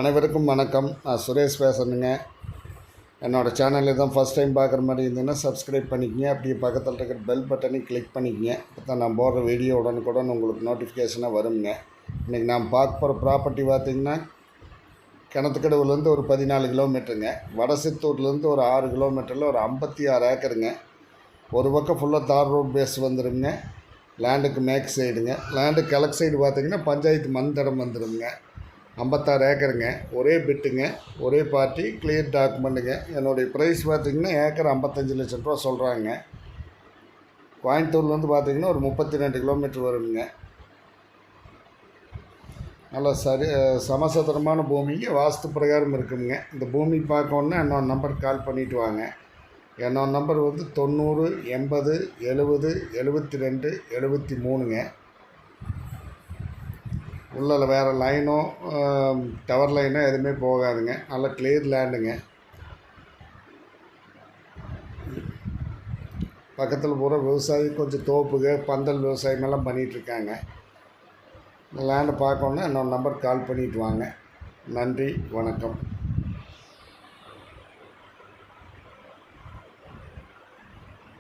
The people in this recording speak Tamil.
அனைவருக்கும் வணக்கம். நான் சுரேஷ் பேசுகிறேங்க. என்னோடய சேனலில் தான் ஃபஸ்ட் டைம் பார்க்குற மாதிரி இருந்ததுன்னா சப்ஸ்கிரைப் பண்ணிக்கங்க. அப்படியே பக்கத்தில் இருக்கிற பெல் பட்டனையும் கிளிக் பண்ணிக்கங்க. அப்போ தான் நான் போடுற வீடியோ உடனுக்குடன் உங்களுக்கு நோட்டிஃபிகேஷனாக வருங்க. இன்றைக்கி நான் பார்க்க போகிற ப்ராப்பர்ட்டி பார்த்திங்கன்னா கிணத்துக்கடவுலேருந்து ஒரு 14 கிலோமீட்டருங்க. வடசித்தூர்லேருந்து ஒரு 6 கிலோமீட்டரில் ஒரு 56 ஏக்கருங்க. ஒரு பக்கம் ஃபுல்லாக தார் ரோட் பேஸ் வந்துடுங்க. லேண்டுக்கு மேற்கு சைடுங்க. லேண்டு கிழக்கு சைடு பார்த்திங்கன்னா பஞ்சாயத்து மண் தடம் வந்துடுங்க. 56 ஏக்கருங்க. ஒரே பிட்டுங்க, ஒரே பார்ட்டி, கிளியர் டாக்குமெண்ட்டுங்க. என்னுடைய ப்ரைஸ் பார்த்திங்கன்னா ஏக்கர் 55 லட்சம் ரூபா சொல்கிறாங்க. கோயம்புத்தூர்லேருந்து பார்த்திங்கன்னா ஒரு 32 கிலோமீட்டர் வருங்க. நல்லா சமசதுரமான பூமிங்க, வாஸ்து பிரகாரம் இருக்குங்க. இந்த பூமி பார்க்கணுன்னா என்னோட நம்பருக்கு கால் பண்ணிவிட்டு வாங்க. என்னோட நம்பர் வந்து 90 80 70 72 73ங்க. உள்ளே வேறு லைனோ டவர் லைனோ எதுவுமே போகாதுங்க. நல்ல கிளியர் லேண்டுங்க. பக்கத்தில் பூரா விவசாயி கொஞ்சம் தோப்புக பந்தல் விவசாயமெல்லாம் பண்ணிகிட்ருக்காங்க. இந்த லேண்டை பார்க்கணுன்னா என்னோடய நம்பர் கால் பண்ணிவிட்டு வாங்க. நன்றி, வணக்கம்.